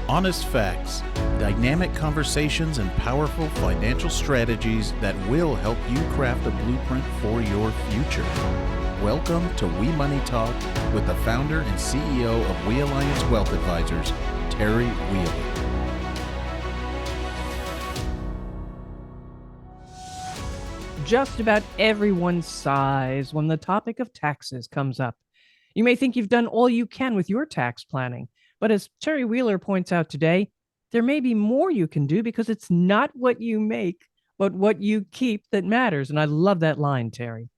Honest facts, dynamic conversations, and powerful financial strategies that will help you craft a blueprint for your future. Welcome to We Money Talk with the founder and CEO of We Alliance Wealth Advisors, Terry Wheeler. Just about everyone sighs when the topic of taxes comes up. You may think you've done all you can with your tax planning, but as Terry Wheeler points out today, there may be more you can do because it's not what you make, but what you keep that matters. And I love that line, Terry.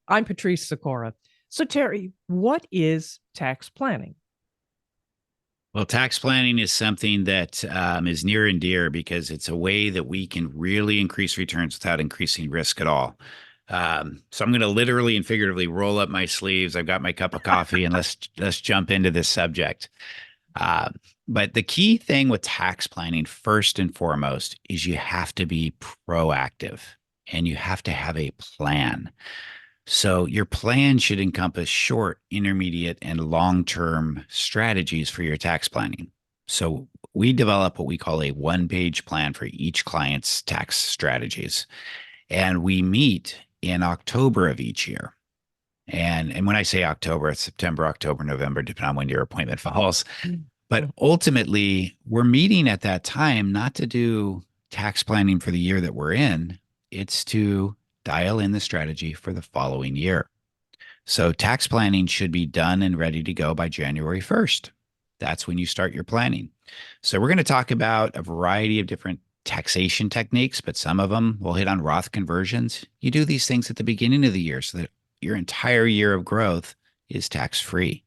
I'm Patrice Sikora. So, Terry, what is tax planning? Well, tax planning is something that is near and dear because it's a way that we can really increase returns without increasing risk at all. So I'm going to literally and figuratively roll up my sleeves. I've got my cup of coffee, and let's jump into this subject. But the key thing with tax planning, first and foremost, is you have to be proactive and you have to have a plan. So your plan should encompass short, intermediate, and long-term strategies for your tax planning. So we develop what we call a one-page plan for each client's tax strategies. And we meet in October of each year. And when I say October, it's September, October, November, depending on when your appointment falls. But ultimately, we're meeting at that time not to do tax planning for the year that we're in. It's to dial in the strategy for the following year. So tax planning should be done and ready to go by January 1st. That's when you start your planning. So we're going to talk about a variety of different taxation techniques, but some of them will hit on Roth conversions. You do these things at the beginning of the year so that your entire year of growth is tax-free.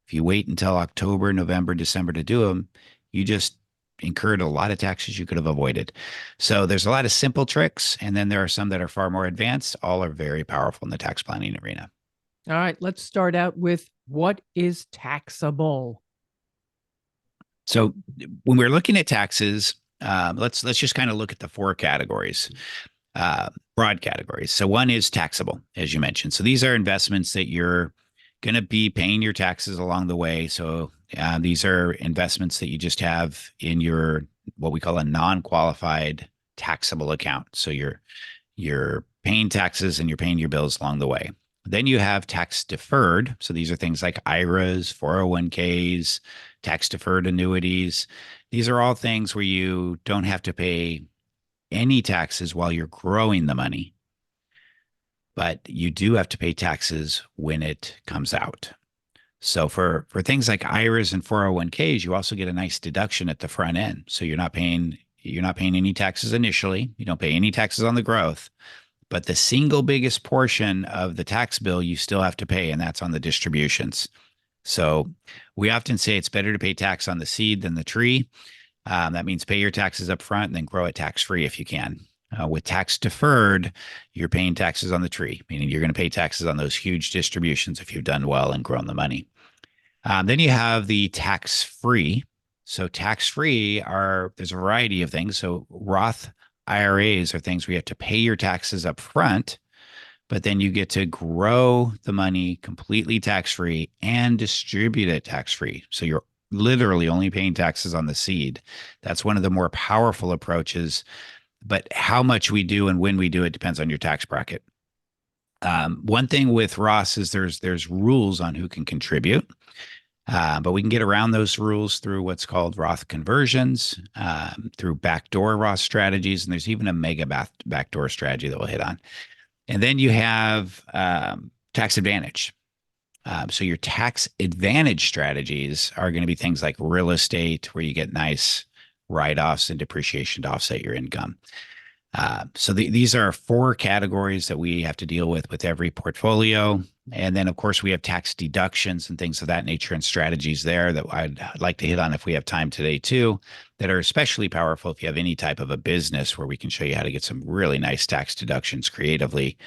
If you wait until October, November, December to do them, you just incurred a lot of taxes you could have avoided. So there's a lot of simple tricks, and then there are some that are far more advanced. All are very powerful in the tax planning arena. All right, let's start out with what is taxable? So when we're looking at taxes, let's just kind of look at the four categories, broad categories. So one is taxable, as you mentioned. So these are investments that you're going to be paying your taxes along the way. So these are investments that you just have in your what we call a non-qualified taxable account. So you're paying taxes and you're paying your bills along the way. Then you have tax deferred. So these are things like IRAs, 401ks, tax deferred annuities. These are all things where you don't have to pay any taxes while you're growing the money, but you do have to pay taxes when it comes out. So for things like IRAs and 401ks, you also get a nice deduction at the front end. So you're not paying any taxes initially. You don't pay any taxes on the growth, but the single biggest portion of the tax bill you still have to pay, and that's on the distributions. So we often say it's better to pay tax on the seed than the tree. That means pay your taxes up front and then grow it tax-free if you can. With tax deferred, you're paying taxes on the tree, meaning you're going to pay taxes on those huge distributions if you've done well and grown the money. Then you have the tax-free. So tax-free there's a variety of things. So Roth IRAs are things where you have to pay your taxes up front, but then you get to grow the money completely tax-free and distribute it tax-free. So you're literally only paying taxes on the seed. That's one of the more powerful approaches. But how much we do and when we do it depends on your tax bracket. One thing with Roth is there's rules on who can contribute, but we can get around those rules through what's called Roth conversions, through backdoor Roth strategies, and there's even a mega backdoor strategy that we'll hit on. And then you have tax advantage. So your tax advantage strategies are going to be things like real estate, where you get nice write-offs and depreciation to offset your income. So these are four categories that we have to deal with every portfolio. And then, of course, we have tax deductions and things of that nature and strategies there that I'd like to hit on if we have time today, too, that are especially powerful if you have any type of a business where we can show you how to get some really nice tax deductions creatively.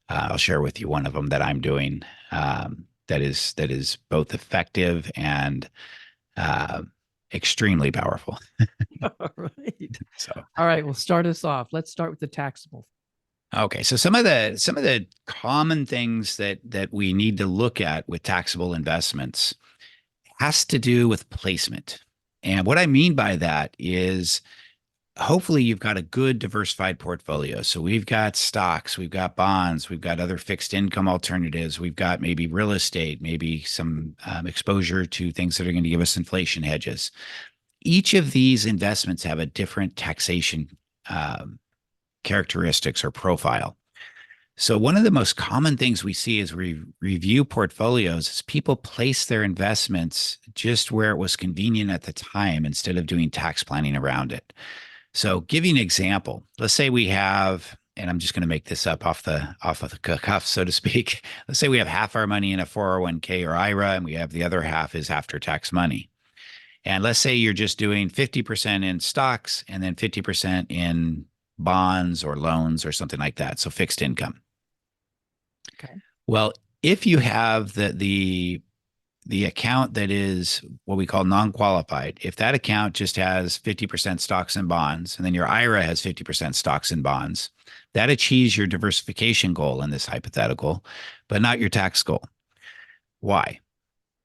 I'll share with you one of them that I'm doing that is both effective and extremely powerful. All right. All right. Well, start us off. Let's start with the taxable. Okay, so some of the common things that we need to look at with taxable investments has to do with placement. And what I mean by that is hopefully you've got a good diversified portfolio. So we've got stocks, we've got bonds, we've got other fixed income alternatives, we've got maybe real estate, maybe some exposure to things that are going to give us inflation hedges. Each of these investments have a different taxation um, characteristics or profile. So one of the most common things we see as we review portfolios is people place their investments just where it was convenient at the time instead of doing tax planning around it. So give you an example. Let's say we have, and I'm just going to make this up off of the cuff, so to speak. Let's say we have half our money in a 401k or IRA, and we have the other half is after tax money. And let's say you're just doing 50% in stocks and then 50% in bonds or loans or something like that. So fixed income. Okay. Well, if you have the account that is what we call non-qualified, if that account just has 50% stocks and bonds, and then your IRA has 50% stocks and bonds, that achieves your diversification goal in this hypothetical, but not your tax goal. Why?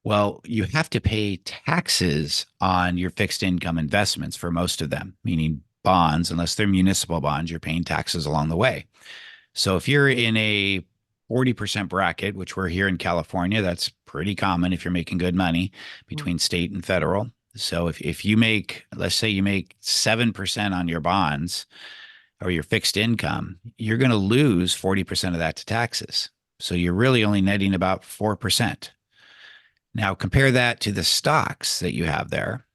Well, you have to pay taxes on your fixed income investments for most of them, meaning bonds, unless they're municipal bonds, you're paying taxes along the way. So if you're in a 40% bracket, which we're here in California, that's pretty common if you're making good money between state and federal. So if you make, let's say you make 7% on your bonds or your fixed income, you're going to lose 40% of that to taxes. So you're really only netting about 4%. Now compare that to the stocks that you have there.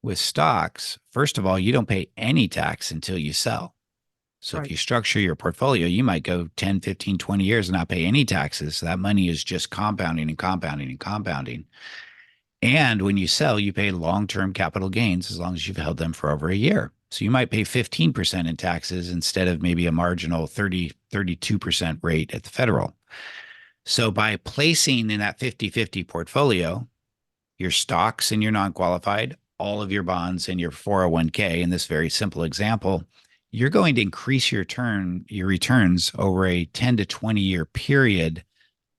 With stocks, first of all, you don't pay any tax until you sell. So if you structure your portfolio, you might go 10, 15, 20 years and not pay any taxes. So that money is just compounding and compounding and compounding. And when you sell, you pay long-term capital gains as long as you've held them for over a year. So you might pay 15% in taxes instead of maybe a marginal 30, 32% rate at the federal. So by placing in that 50-50 portfolio, your stocks and your non-qualified, all of your bonds and your 401k, in this very simple example, you're going to increase your returns over a 10 to 20 year period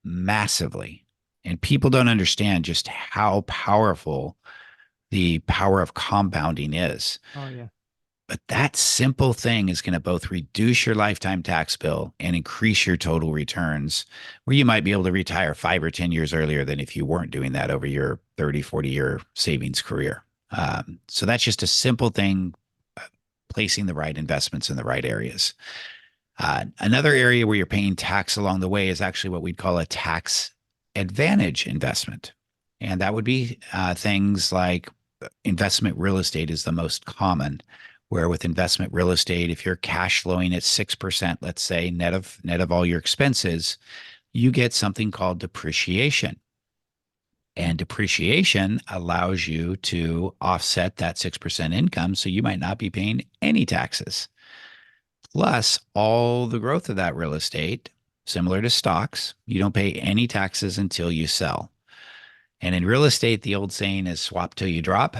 massively. And people don't understand just how powerful the power of compounding is. Oh, yeah. But that simple thing is going to both reduce your lifetime tax bill and increase your total returns, where you might be able to retire 5 or 10 years earlier than if you weren't doing that over your 30, 40-year savings career. So that's just a simple thing, placing the right investments in the right areas. Another area where you're paying tax along the way is actually what we'd call a tax advantage investment. And that would be things like investment real estate is the most common, where with investment real estate, if you're cash flowing at 6%, let's say net of all your expenses, you get something called depreciation. And depreciation allows you to offset that 6% income. So you might not be paying any taxes. Plus, all the growth of that real estate, similar to stocks, you don't pay any taxes until you sell. And in real estate, the old saying is swap till you drop.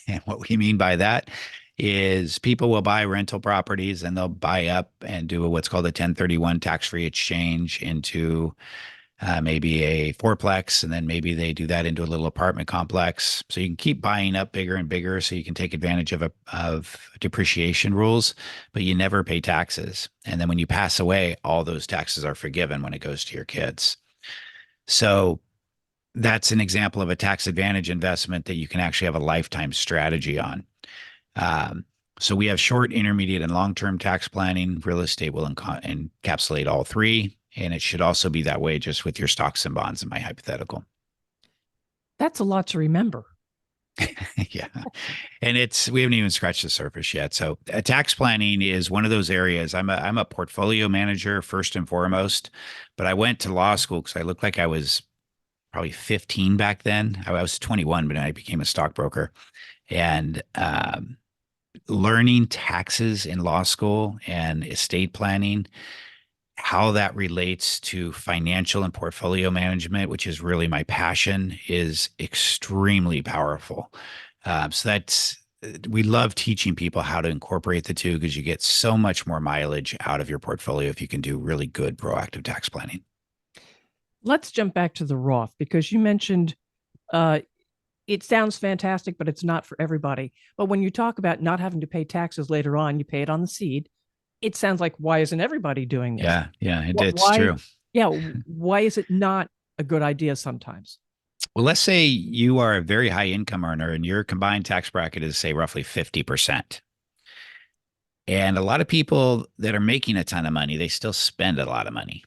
And what we mean by that is people will buy rental properties and they'll buy up and do what's called a 1031 tax-free exchange into maybe a fourplex, and then maybe they do that into a little apartment complex. So you can keep buying up bigger and bigger, so you can take advantage of depreciation rules, but you never pay taxes. And then when you pass away, all those taxes are forgiven when it goes to your kids. So that's an example of a tax advantage investment that you can actually have a lifetime strategy on. So we have short, intermediate, and long-term tax planning. Real estate will encapsulate all three. And it should also be that way just with your stocks and bonds in my hypothetical. That's a lot to remember. Yeah. And we haven't even scratched the surface yet. So tax planning is one of those areas. I'm a portfolio manager first and foremost, but I went to law school because I looked like I was probably 15 back then. I was 21, but I became a stockbroker. And learning taxes in law school and estate planning, how that relates to financial and portfolio management, which is really my passion, is extremely powerful. So we love teaching people how to incorporate the two because you get so much more mileage out of your portfolio if you can do really good proactive tax planning. Let's jump back to the Roth, because you mentioned it sounds fantastic, but it's not for everybody. But when you talk about not having to pay taxes later on, you pay it on the seed. It sounds like, why isn't everybody doing this? Yeah, yeah, it's Why? true. Yeah, why is it not a good idea sometimes? Well, let's say you are a very high income earner and your combined tax bracket is, say, roughly 50%. And a lot of people that are making a ton of money, they still spend a lot of money.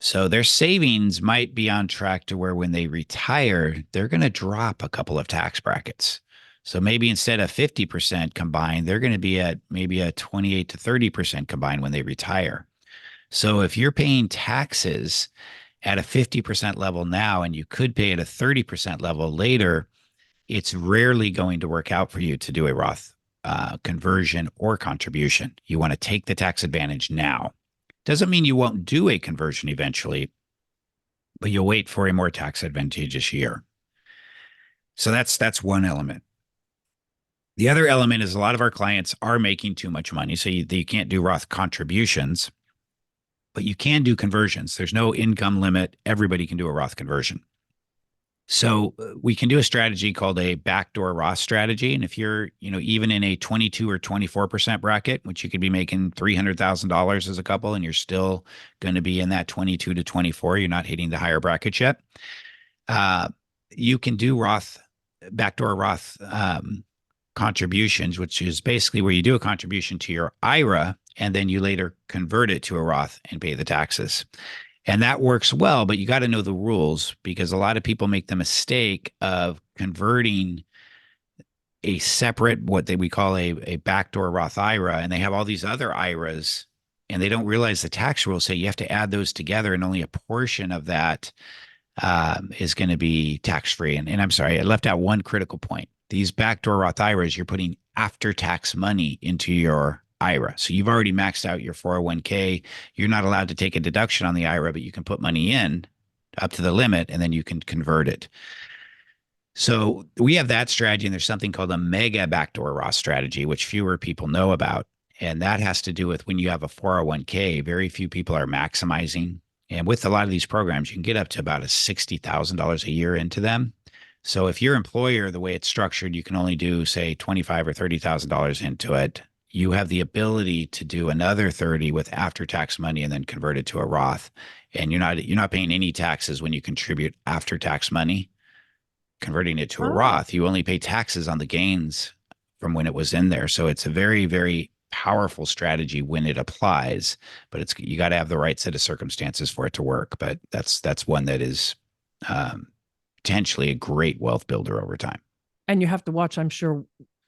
So their savings might be on track to where when they retire, they're going to drop a couple of tax brackets. So maybe instead of 50% combined, they're going to be at maybe a 28 to 30% combined when they retire. So if you're paying taxes at a 50% level now and you could pay at a 30% level later, it's rarely going to work out for you to do a Roth conversion or contribution. You want to take the tax advantage now. Doesn't mean you won't do a conversion eventually, but you'll wait for a more tax advantageous year. So that's one element. The other element is a lot of our clients are making too much money, so you can't do Roth contributions, but you can do conversions. There's no income limit. Everybody can do a Roth conversion. So we can do a strategy called a backdoor Roth strategy. And if you're, even in a 22 or 24% bracket, which you could be making $300,000 as a couple, and you're still going to be in that 22 to 24, you're not hitting the higher brackets yet. You can do backdoor Roth contributions, which is basically where you do a contribution to your IRA and then you later convert it to a Roth and pay the taxes. And that works well, but you got to know the rules because a lot of people make the mistake of converting a separate, we call a backdoor Roth IRA, and they have all these other IRAs and they don't realize the tax rules say you have to add those together and only a portion of that is going to be tax-free. And I'm sorry, I left out one critical point. These backdoor Roth IRAs, you're putting after-tax money into your IRA. So you've already maxed out your 401k. You're not allowed to take a deduction on the IRA, but you can put money in up to the limit and then you can convert it. So we have that strategy, and there's something called a mega backdoor Roth strategy, which fewer people know about. And that has to do with when you have a 401k, very few people are maximizing. And with a lot of these programs, you can get up to about $60,000 a year into them. So if your employer, the way it's structured, you can only do, say, $25,000 or $30,000 into it. You have the ability to do another 30 with after-tax money and then convert it to a Roth. And you're not paying any taxes when you contribute after-tax money. Converting it to a Roth, you only pay taxes on the gains from when it was in there. So it's a very, very powerful strategy when it applies, but you got to have the right set of circumstances for it to work. But that's one that is potentially a great wealth builder over time. And you have to watch, I'm sure,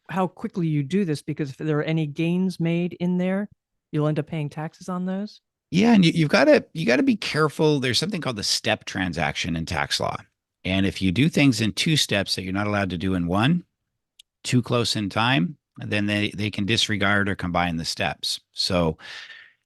how quickly you do this, because if there are any gains made in there, you'll end up paying taxes on those. Yeah, and you got to be careful. There's something called the step transaction in tax law. And if you do things in two steps that you're not allowed to do in one, too close in time, then they can disregard or combine the steps. So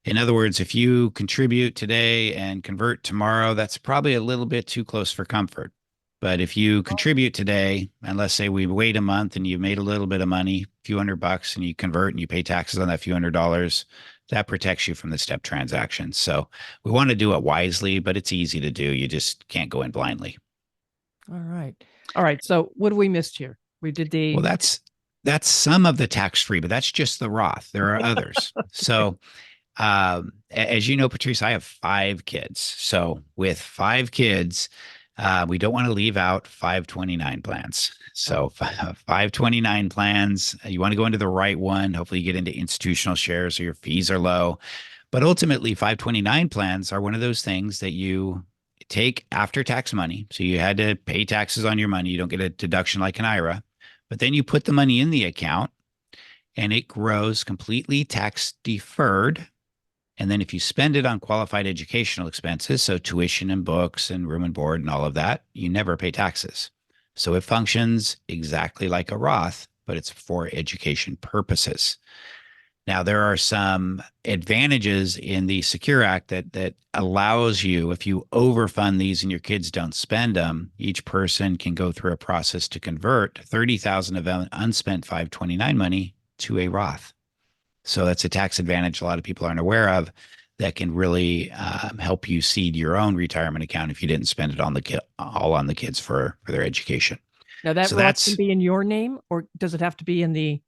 in other words, if you contribute today and convert tomorrow, that's probably a little bit too close for comfort. But if you contribute today, and let's say we wait a month and you made a little bit of money, a few $100, and you convert and you pay taxes on that few $100, that protects you from the step transactions. So we want to do it wisely, but it's easy to do. You just can't go in blindly. All right. So what have we missed here? We did Well, that's some of the tax-free, but that's just the Roth. There are others. So as you know, Patrice, I have 5 kids. So with 5 kids, we don't want to leave out 529 plans. So 529 plans, you want to go into the right one. Hopefully you get into institutional shares so your fees are low. But ultimately, 529 plans are one of those things that you take after tax money. So you had to pay taxes on your money. You don't get a deduction like an IRA, but then you put the money in the account and it grows completely tax deferred. And then if you spend it on qualified educational expenses, so tuition and books and room and board and all of that, you never pay taxes. So it functions exactly like a Roth, but it's for education purposes. Now, there are some advantages in the Secure Act that allows you, if you overfund these and your kids don't spend them, each person can go through a process to convert 30,000 of unspent 529 money to a Roth. So that's a tax advantage a lot of people aren't aware of that can really help you seed your own retirement account if you didn't spend it on all on the kids for their education. Now that So Roth can that's be in your name, or does it have to be in the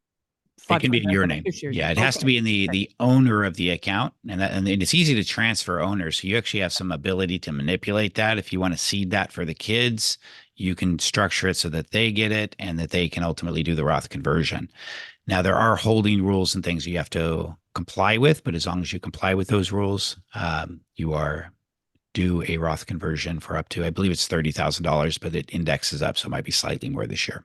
it can be in 529 your name. beneficiaries? Yeah, it has to Okay. be in Okay. the owner of the account, and it's easy to transfer owners. So you actually have some ability to manipulate that. If you want to seed that for the kids, you can structure it so that they get it and that they can ultimately do the Roth conversion. Now there are holding rules and things you have to comply with, but as long as you comply with those rules, you are due a Roth conversion for up to, I believe it's $30,000, but it indexes up, so it might be slightly more this year.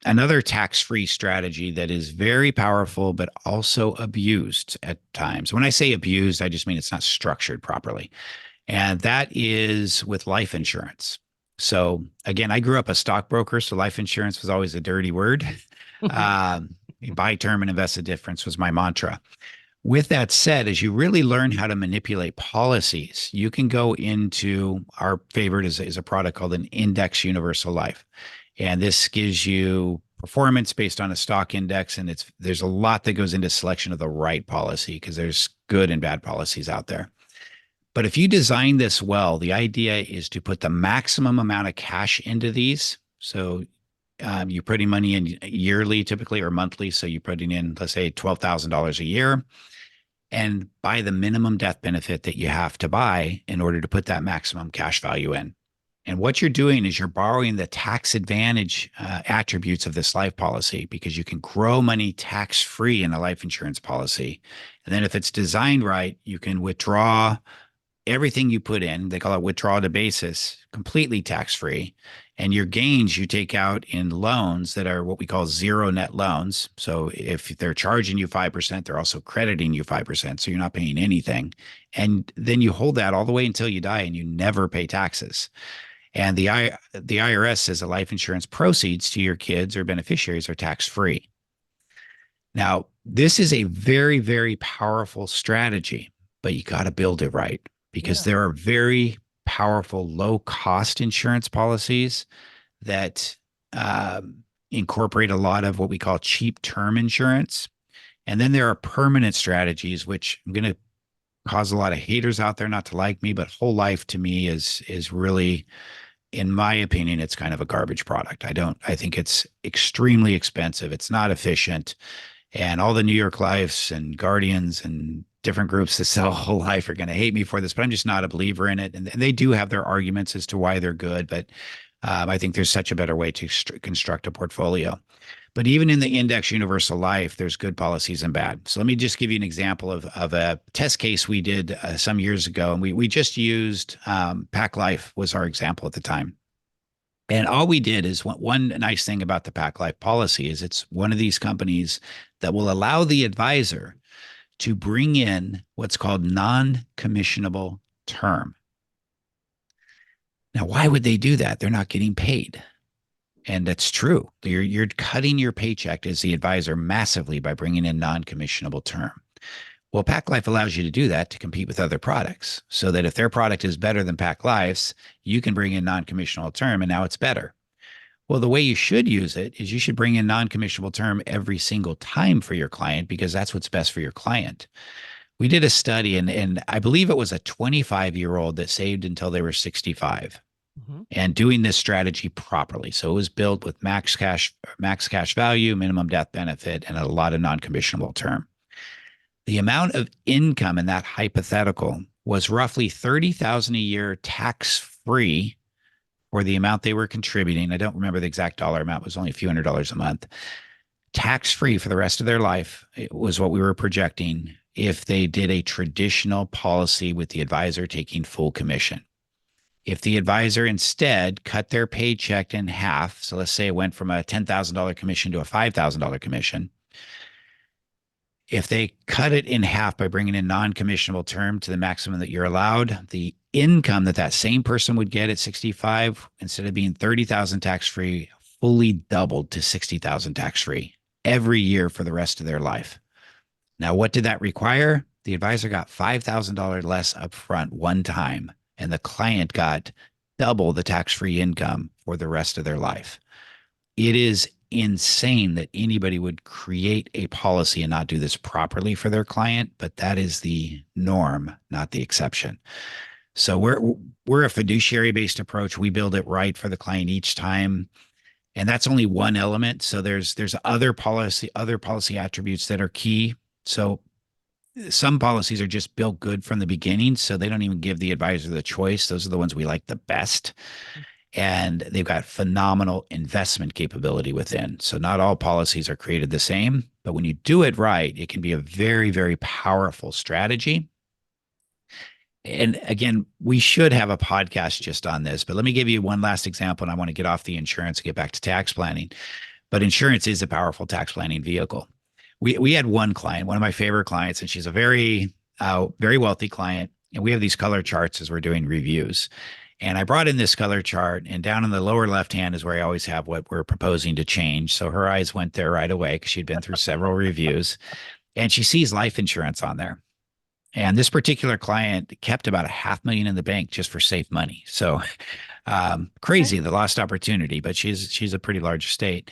Another tax-free strategy that is very powerful, but also abused at times. When I say abused, I just mean it's not structured properly. And that is with life insurance. So again, I grew up a stockbroker, so life insurance was always a dirty word. Um, Buy term and invest the difference was my mantra. With that said, as you really learn how to manipulate policies, you can go into our favorite is a product called an index universal life. And this gives you performance based on a stock index. And there's a lot that goes into selection of the right policy because there's good and bad policies out there. But if you design this well, the idea is to put the maximum amount of cash into these. So you're putting money in yearly typically or monthly. So you're putting in, let's say, $12,000 a year and buy the minimum death benefit that you have to buy in order to put that maximum cash value in. And what you're doing is you're borrowing the tax advantage attributes of this life policy because you can grow money tax free in a life insurance policy. And then if it's designed right, you can withdraw everything you put in. They call it withdraw to basis, completely tax free. And your gains you take out in loans that are what we call zero net loans. So if they're charging you 5%, they're also crediting you 5%. So you're not paying anything. And then you hold that all the way until you die and you never pay taxes. And the IRS says the life insurance proceeds to your kids or beneficiaries are tax free. Now, this is a very, very powerful strategy, but you got to build it right because Yeah. there are very powerful low cost insurance policies that incorporate a lot of what we call cheap term insurance. And then there are permanent strategies, which I'm going to cause a lot of haters out there not to like me, but whole life to me is really, in my opinion, it's kind of a garbage product. I think it's extremely expensive. It's not efficient. And all the New York Lifes and Guardians and different groups that sell whole life are going to hate me for this, but I'm just not a believer in it. And they do have their arguments as to why they're good, but I think there's such a better way to construct a portfolio. But even in the index universal life, there's good policies and bad. So let me just give you an example of a test case we did some years ago. And we just used Pac Life was our example at the time. And all we did is one nice thing about the Pac Life policy is it's one of these companies that will allow the advisor to bring in what's called non-commissionable term. Now, why would they do that? They're not getting paid. And that's true. You're cutting your paycheck as the advisor massively by bringing in non-commissionable term. Well, Pac Life allows you to do that to compete with other products so that if their product is better than Pac Life's, you can bring in non-commissionable term and now it's better. Well, the way you should use it is you should bring in non-commissionable term every single time for your client because that's what's best for your client. We did a study and I believe it was a 25-year-old that saved until they were 65 Mhm. and doing this strategy properly. So it was built with max cash value, minimum death benefit, and a lot of non-commissionable term. The amount of income in that hypothetical was roughly $30,000 a year tax free for the amount they were contributing. I don't remember the exact dollar amount. It was only a few $100s a month. Tax free for the rest of their life. It was what we were projecting if they did a traditional policy with the advisor taking full commission. If the advisor instead cut their paycheck in half, so let's say it went from a $10,000 commission to a $5,000 commission, if they cut it in half by bringing in non-commissionable term to the maximum that you're allowed, the income that that same person would get at 65, instead of being 30,000 tax-free, fully doubled to 60,000 tax-free every year for the rest of their life. Now, what did that require? The advisor got $5,000 less upfront one time, and the client got double the tax-free income for the rest of their life. It is insane that anybody would create a policy and not do this properly for their client, but that is the norm, not the exception. So we're a fiduciary based approach. We build it right for the client each time. And that's only one element. So there's other policy attributes that are key. So some policies are just built good from the beginning, so they don't even give the advisor the choice. Those are the ones we like the best. And they've got phenomenal investment capability within. So not all policies are created the same, but when you do it right, it can be a very, very powerful strategy. And again, we should have a podcast just on this, but let me give you one last example. And I want to get off the insurance and get back to tax planning. But insurance is a powerful tax planning vehicle. We had one client, one of my favorite clients, and she's a very wealthy client. And we have these color charts as we're doing reviews. And I brought in this color chart, and down in the lower left hand is where I always have what we're proposing to change. So her eyes went there right away because she'd been through several reviews, and she sees life insurance on there. And this particular client kept about $500,000 in the bank just for safe money. So crazy, the lost opportunity, but she's a pretty large estate.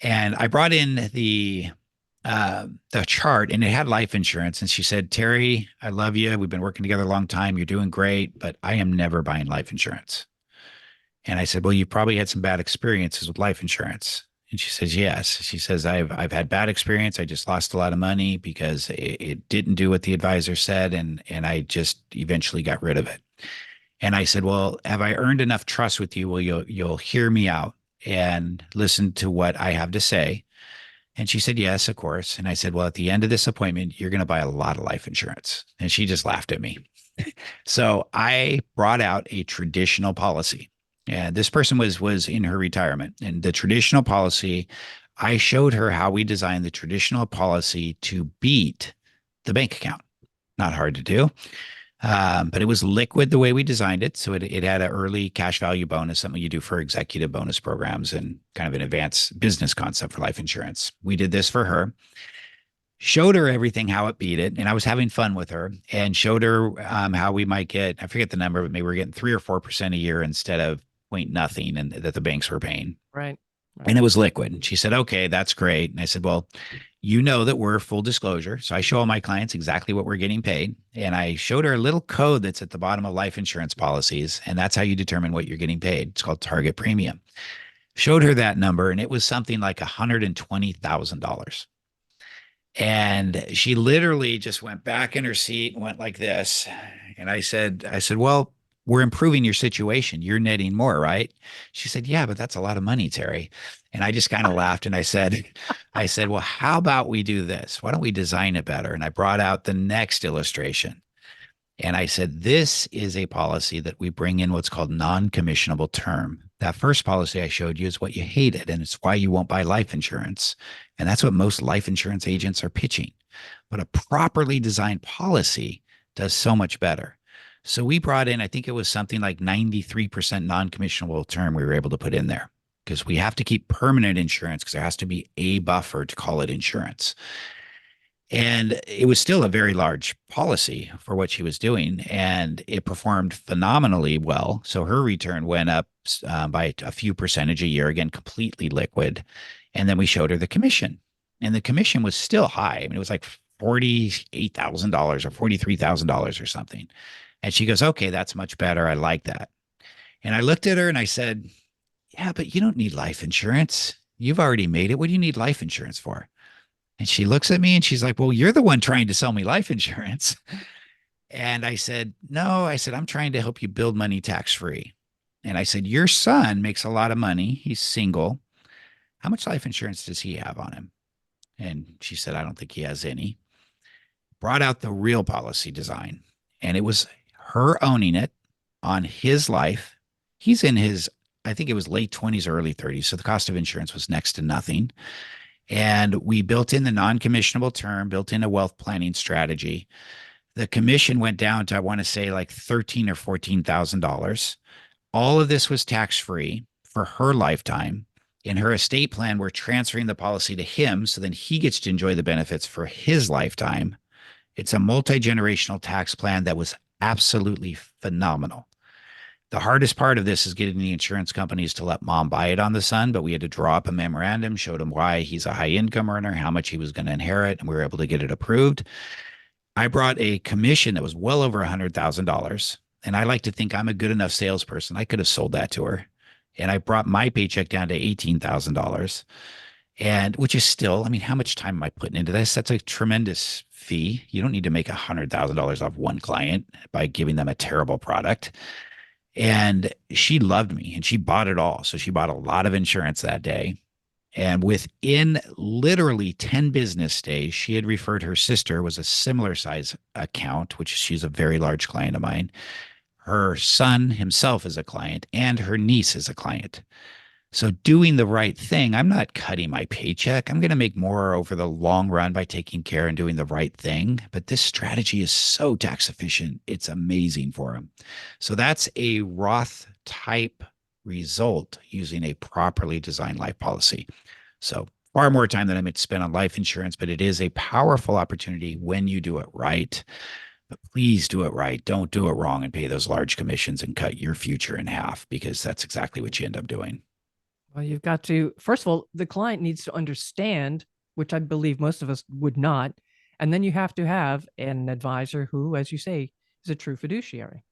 And I brought in the chart, and it had life insurance. And she said, Terry, I love you. We've been working together a long time. You're doing great, but I am never buying life insurance. And I said, well, you probably had some bad experiences with life insurance. And she says, yes. She says, I've had bad experience. I just lost a lot of money because it didn't do what the advisor said. And I just eventually got rid of it. And I said, well, have I earned enough trust with you? Well, you'll hear me out and listen to what I have to say. And she said, yes, of course. And I said, well, at the end of this appointment, you're going to buy a lot of life insurance. And she just laughed at me. So I brought out a traditional policy. And this person was in her retirement. And the traditional policy, I showed her how we designed the traditional policy to beat the bank account. Not hard to do. But it was liquid the way we designed it. So it had an early cash value bonus, something you do for executive bonus programs and kind of an advanced business concept for life insurance. We did this for her, showed her everything, how it beat it. And I was having fun with her and showed her how we might get, I forget the number, but maybe we're getting 3 or 4% a year instead of point nothing and that the banks were paying. Right. And it was liquid. And she said, okay, that's great. And I said, well, you know that we're full disclosure. So I show all my clients exactly what we're getting paid. And I showed her a little code that's at the bottom of life insurance policies. And that's how you determine what you're getting paid. It's called target premium. Showed her that number, and it was something like $120,000. And she literally just went back in her seat and went like this. And I said, well, we're improving your situation. You're netting more, right? She said, yeah, but that's a lot of money, Terry. And I just kind of laughed and I said, well, how about we do this? Why don't we design it better? And I brought out the next illustration. And I said, this is a policy that we bring in what's called non-commissionable term. That first policy I showed you is what you hated, and it's why you won't buy life insurance. And that's what most life insurance agents are pitching. But a properly designed policy does so much better. So we brought in, I think it was something like 93% non-commissionable term we were able to put in there because we have to keep permanent insurance because there has to be a buffer to call it insurance. And it was still a very large policy for what she was doing, and it performed phenomenally well. So her return went up by a few percentage a year, again, completely liquid. And then we showed her the commission, and the commission was still high. I mean, it was like $48,000 or $43,000 or something. And she goes, okay, that's much better. I like that. And I looked at her and I said, yeah, but you don't need life insurance. You've already made it. What do you need life insurance for? And she looks at me and she's like, well, you're the one trying to sell me life insurance. And I said, no, I'm trying to help you build money tax-free. And I said, your son makes a lot of money. He's single. How much life insurance does he have on him? And she said, I don't think he has any. Brought out the real policy design. And it was her owning it on his life. He's in his, I think it was late 20s or early 30s. So the cost of insurance was next to nothing. And we built in the non-commissionable term, built in a wealth planning strategy. The commission went down to, I want to say, like $13,000 or $14,000. All of this was tax-free for her lifetime. In her estate plan, we're transferring the policy to him, so then he gets to enjoy the benefits for his lifetime. It's a multi-generational tax plan that was absolutely phenomenal. The hardest part of this is getting the insurance companies to let mom buy it on the son, but we had to draw up a memorandum, showed him why he's a high income earner, how much he was going to inherit, and we were able to get it approved. I brought a commission that was well over $100,000 And I like to think I'm a good enough salesperson. I could have sold that to her. And I brought my paycheck down to $18,000. And which is still, I mean, how much time am I putting into this? That's a tremendous fee. You don't need to make $100,000 off one client by giving them a terrible product. And she loved me and she bought it all. So she bought a lot of insurance that day. And within literally 10 business days, she had referred her sister was a similar size account, which she's a very large client of mine. Her son himself is a client and her niece is a client. So doing the right thing, I'm not cutting my paycheck. I'm going to make more over the long run by taking care and doing the right thing. But this strategy is so tax efficient. It's amazing for them. So that's a Roth type result using a properly designed life policy. So far more time than I'm going to spend on life insurance, but it is a powerful opportunity when you do it right. But please do it right. Don't do it wrong and pay those large commissions and cut your future in half, because that's exactly what you end up doing. Well, you've got to, first of all, the client needs to understand, which I believe most of us would not. And then you have to have an advisor who, as you say, is a true fiduciary.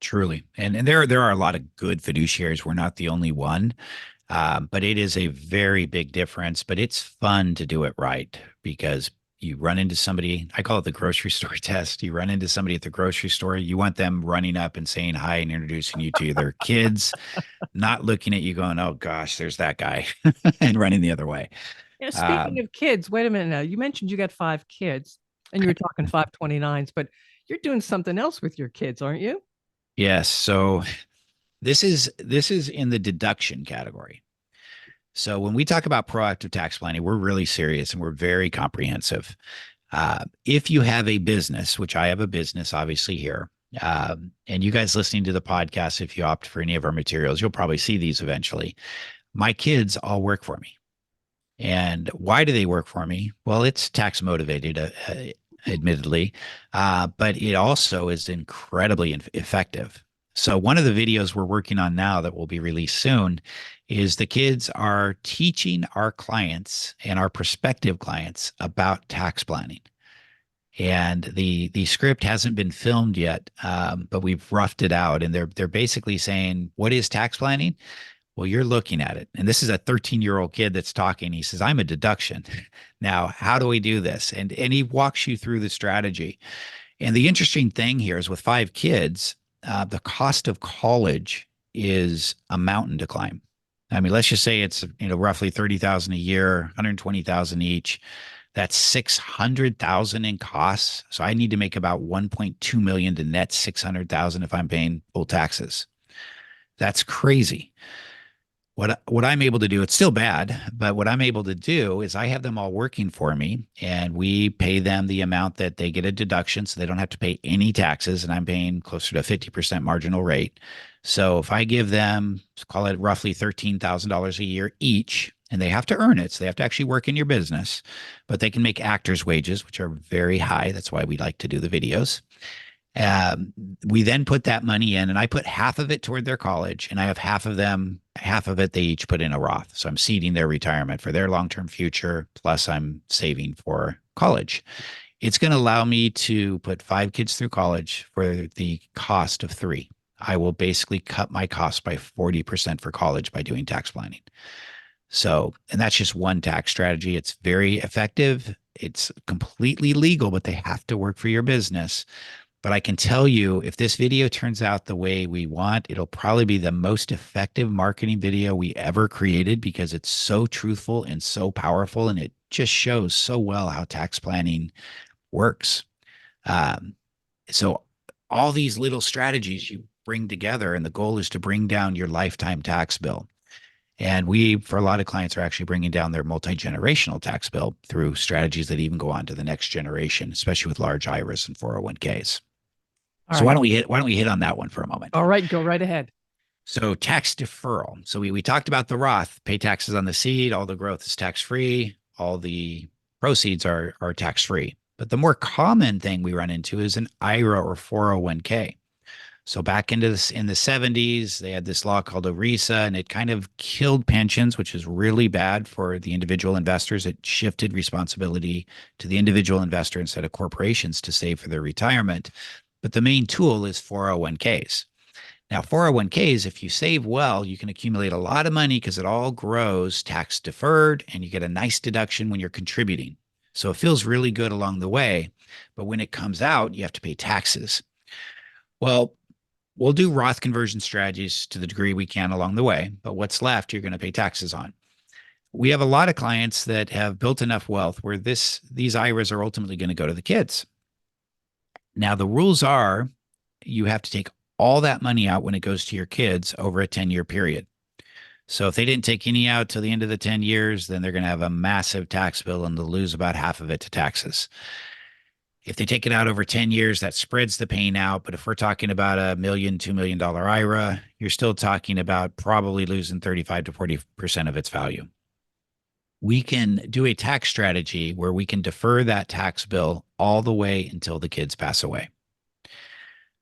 Truly. And there are a lot of good fiduciaries. We're not the only one. But it is a very big difference. But it's fun to do it right, because you run into somebody. I call it the grocery store test. You run into somebody at the grocery store. You want them running up and saying hi and introducing you to their kids, not looking at you going, "Oh gosh, there's that guy," and running the other way. Speaking of kids, wait a minute now. You mentioned you got 5 kids and you were talking 529s, but you're doing something else with your kids, aren't you? Yes. So this is in the deduction category. So when we talk about proactive tax planning, we're really serious and we're very comprehensive. If you have a business, which I have a business, obviously here, and you guys listening to the podcast, if you opt for any of our materials, you'll probably see these eventually. My kids all work for me. And why do they work for me? Well, it's tax motivated, admittedly, but it also is incredibly effective. So one of the videos we're working on now that will be released soon is the kids are teaching our clients and our prospective clients about tax planning. And the script hasn't been filmed yet, but we've roughed it out, and they're basically saying, "What is tax planning?" Well, you're looking at it. And this is a 13-year-old kid that's talking. He says, "I'm a deduction." Now, how do we do this? And he walks you through the strategy. And the interesting thing here is with 5 kids, the cost of college is a mountain to climb. I mean, let's just say it's, roughly 30,000 a year, 120,000 each. That's 600,000 in costs. So I need to make about 1.2 million to net 600,000 if I'm paying full taxes. That's crazy. What I'm able to do, it's still bad, but what I'm able to do is I have them all working for me, and we pay them the amount that they get a deduction, so they don't have to pay any taxes, and I'm paying closer to 50% marginal rate. So if I give them, let's call it roughly $13,000 a year each, and they have to earn it, so they have to actually work in your business, but they can make actors' wages, which are very high. That's why we like to do the videos. We then put that money in, and I put half of it toward their college, and I have half of it they each put in a Roth. So I'm seeding their retirement for their long-term future, plus I'm saving for college. It's going to allow me to put 5 kids through college for the cost of 3. I will basically cut my costs by 40% for college by doing tax planning. So, and that's just one tax strategy. It's very effective. It's completely legal, but they have to work for your business. But I can tell you, if this video turns out the way we want, it'll probably be the most effective marketing video we ever created, because it's so truthful and so powerful, and it just shows so well how tax planning works. So all these little strategies you bring together, and the goal is to bring down your lifetime tax bill. And we, for a lot of clients, are actually bringing down their multi-generational tax bill through strategies that even go on to the next generation, especially with large IRAs and 401ks. All So right. why don't we hit on that one for a moment? All right, go right ahead. So tax deferral. So we talked about the Roth, pay taxes on the seed, all the growth is tax-free, all the proceeds are tax-free. But the more common thing we run into is an IRA or 401k. So back in the 70s, they had this law called ERISA, and it kind of killed pensions, which is really bad for the individual investors. It shifted responsibility to the individual investor instead of corporations to save for their retirement. but the main tool is 401ks. Now, 401ks, if you save well, you can accumulate a lot of money because it all grows tax deferred and you get a nice deduction when you're contributing. So it feels really good along the way. But when it comes out, you have to pay taxes. Well, we'll do Roth conversion strategies to the degree we can along the way, but what's left, you're going to pay taxes on. We have a lot of clients that have built enough wealth where these IRAs are ultimately going to go to the kids. Now, the rules are you have to take all that money out when it goes to your kids over a 10-year period. So if they didn't take any out till the end of the 10 years, then they're going to have a massive tax bill and they'll lose about half of it to taxes. If they take it out over 10 years, that spreads the pain out. But if we're talking about a million, $2 million IRA, you're still talking about probably losing 35 to 40% of its value. We can do a tax strategy where we can defer that tax bill all the way until the kids pass away.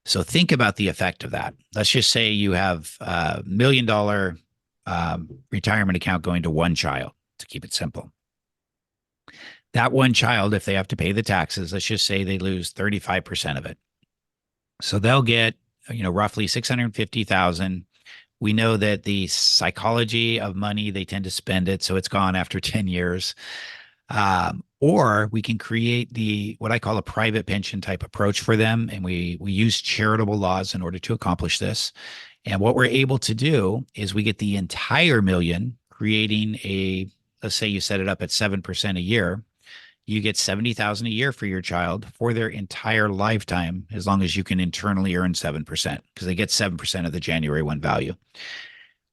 So think about the effect of that. Let's just say you have a $1 million retirement account going to one child, to keep it simple. That one child, if they have to pay the taxes, let's just say they lose 35% of it. So they'll get, roughly 650,000. We know that the psychology of money, they tend to spend it, so it's gone after 10 years. Or we can create what I call a private pension type approach for them. And we use charitable laws in order to accomplish this. And what we're able to do is we get the entire million, creating let's say you set it up at 7% a year. You get 70,000 a year for your child for their entire lifetime, as long as you can internally earn 7%, because they get 7% of the January 1 value.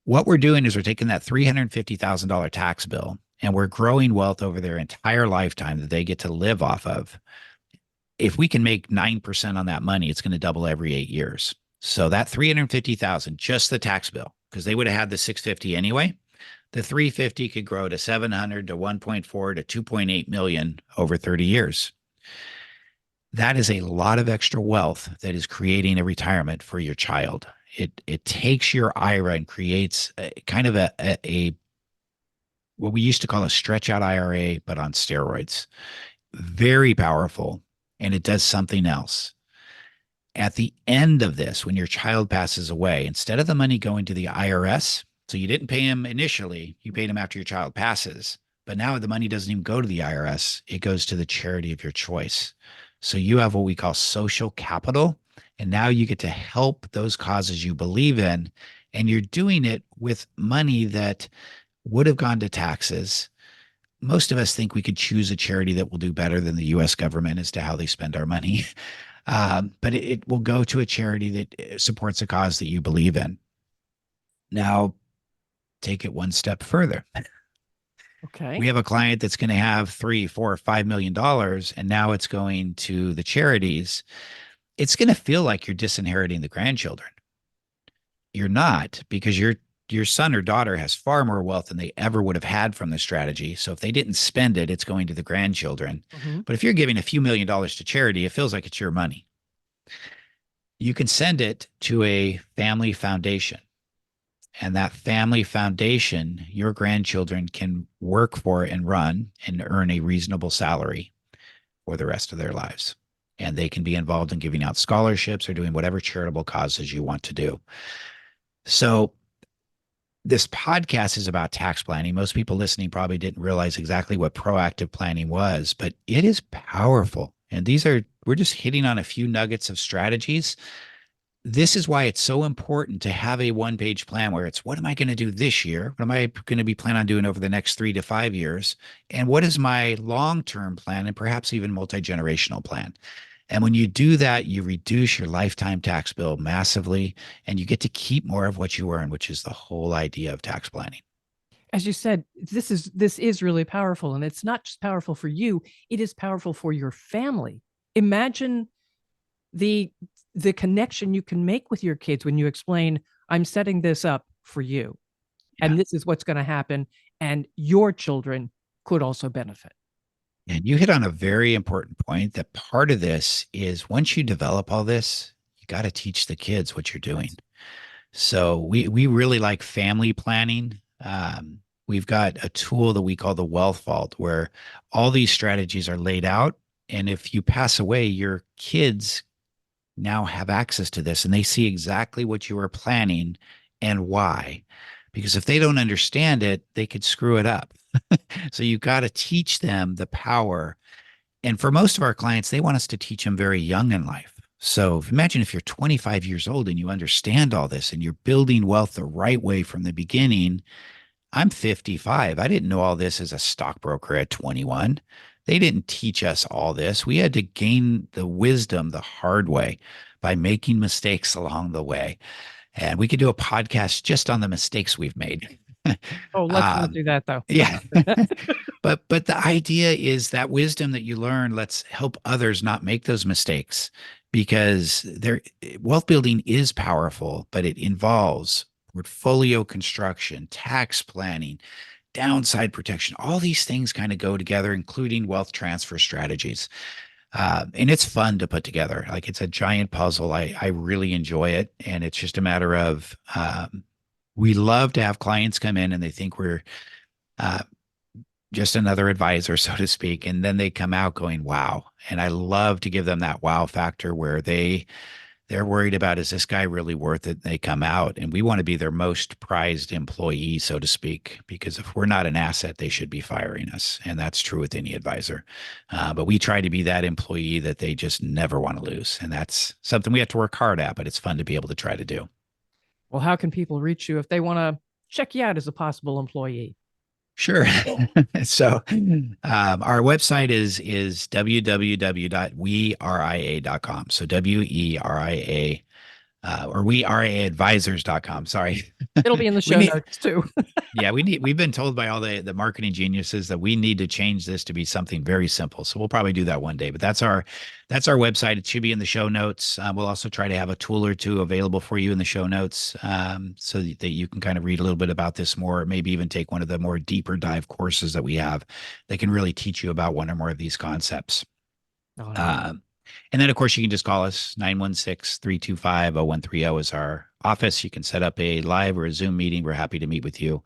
What we're doing is we're taking that $350,000 tax bill and we're growing wealth over their entire lifetime that they get to live off of. If we can make 9% on that money, it's going to double every 8 years. So that 350,000, just the tax bill, because they would have had the 650 anyway, the 350 could grow to 700 to 1.4 to 2.8 million over 30 years. That is a lot of extra wealth that is creating a retirement for your child. It takes your IRA and creates kind of a what we used to call a stretch out IRA, but on steroids. Very powerful. And it does something else. At the end of this, when your child passes away, instead of the money going to the IRS, so you didn't pay him initially, you paid him after your child passes, but now the money doesn't even go to the IRS. It goes to the charity of your choice. So you have what we call social capital. And now you get to help those causes you believe in. And you're doing it with money that would have gone to taxes. Most of us think we could choose a charity that will do better than the US government as to how they spend our money. But it will go to a charity that supports a cause that you believe in. Now, take it one step further. Okay. We have a client that's going to have $3, $4, $5 million, and now it's going to the charities. It's going to feel like you're disinheriting the grandchildren. You're not, because your son or daughter has far more wealth than they ever would have had from the strategy. So if they didn't spend it, it's going to the grandchildren. Mm-hmm. But if you're giving a few $1 million to charity, it feels like it's your money. You can send it to a family foundation. And that family foundation, your grandchildren can work for and run and earn a reasonable salary for the rest of their lives. And they can be involved in giving out scholarships or doing whatever charitable causes you want to do. So this podcast is about tax planning. Most people listening probably didn't realize exactly what proactive planning was, but it is powerful. And we're just hitting on a few nuggets of strategies. This is why it's so important to have a one-page plan where it's, what am I going to do this year? What am I going to be planning on doing over the next 3 to 5 years? And what is my long-term plan and perhaps even multi-generational plan? And when you do that, you reduce your lifetime tax bill massively, and you get to keep more of what you earn, which is the whole idea of tax planning. As you said, this is really powerful, and it's not just powerful for you, it is powerful for your family. Imagine the connection you can make with your kids when you explain, I'm setting this up for you, and this is what's going to happen, and your children could also benefit. And you hit on a very important point that part of this is once you develop all this, you got to teach the kids what you're doing. So we really like family planning. We've got a tool that we call the Wealth Vault, where all these strategies are laid out. And if you pass away, your kids now have access to this and they see exactly what you are planning and why. Because if they don't understand it, they could screw it up. So you've got to teach them the power. And for most of our clients, they want us to teach them very young in life. So imagine if you're 25 years old and you understand all this and you're building wealth the right way from the beginning. I'm 55. I didn't know all this as a stockbroker at 21. They didn't teach us all this. We had to gain the wisdom the hard way by making mistakes along the way. And we could do a podcast just on the mistakes we've made. Oh, let's not do that though. Yeah. But the idea is that wisdom that you learn, let's help others not make those mistakes, because wealth building is powerful, but it involves portfolio construction, tax planning, downside protection. All these things kind of go together, including wealth transfer strategies. And it's fun to put together. Like, it's a giant puzzle. I really enjoy it. And it's just a matter of, we love to have clients come in and they think we're just another advisor, so to speak. And then they come out going, wow. And I love to give them that wow factor where they're worried about, is this guy really worth it? They come out, and we want to be their most prized employee, so to speak, because if we're not an asset, they should be firing us. And that's true with any advisor. But we try to be that employee that they just never want to lose. And that's something we have to work hard at, but it's fun to be able to try to do. Well, how can people reach you if they want to check you out as a possible employee? Sure. So our website is www.weria.com. So WERIA or weariaadvisors.com. Sorry. It'll be in the show notes too. Yeah, we've been told by all the marketing geniuses that we need to change this to be something very simple. So we'll probably do that one day, but that's our website. It should be in the show notes. We'll also try to have a tool or two available for you in the show notes, so that you can kind of read a little bit about this more, maybe even take one of the more deeper dive courses that we have that can really teach you about one or more of these concepts. Oh, no. And then, of course, you can just call us. 916-325-0130 is our office. You can set up a live or a Zoom meeting. We're happy to meet with you.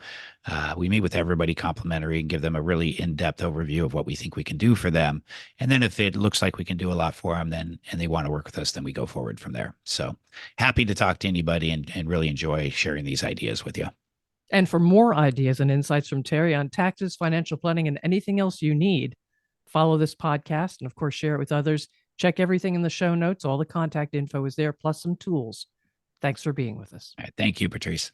We meet with everybody complimentary and give them a really in-depth overview of what we think we can do for them. And then if it looks like we can do a lot for them, and they want to work with us, then we go forward from there. So happy to talk to anybody and really enjoy sharing these ideas with you. And for more ideas and insights from Terry on taxes, financial planning, and anything else you need, follow this podcast and, of course, share it with others. Check everything in the show notes. All the contact info is there, plus some tools. Thanks for being with us. All right, thank you, Patrice.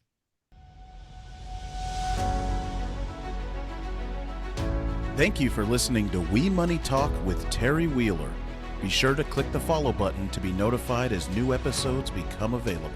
Thank you for listening to We Money Talk with Terry Wheeler. Be sure to click the follow button to be notified as new episodes become available.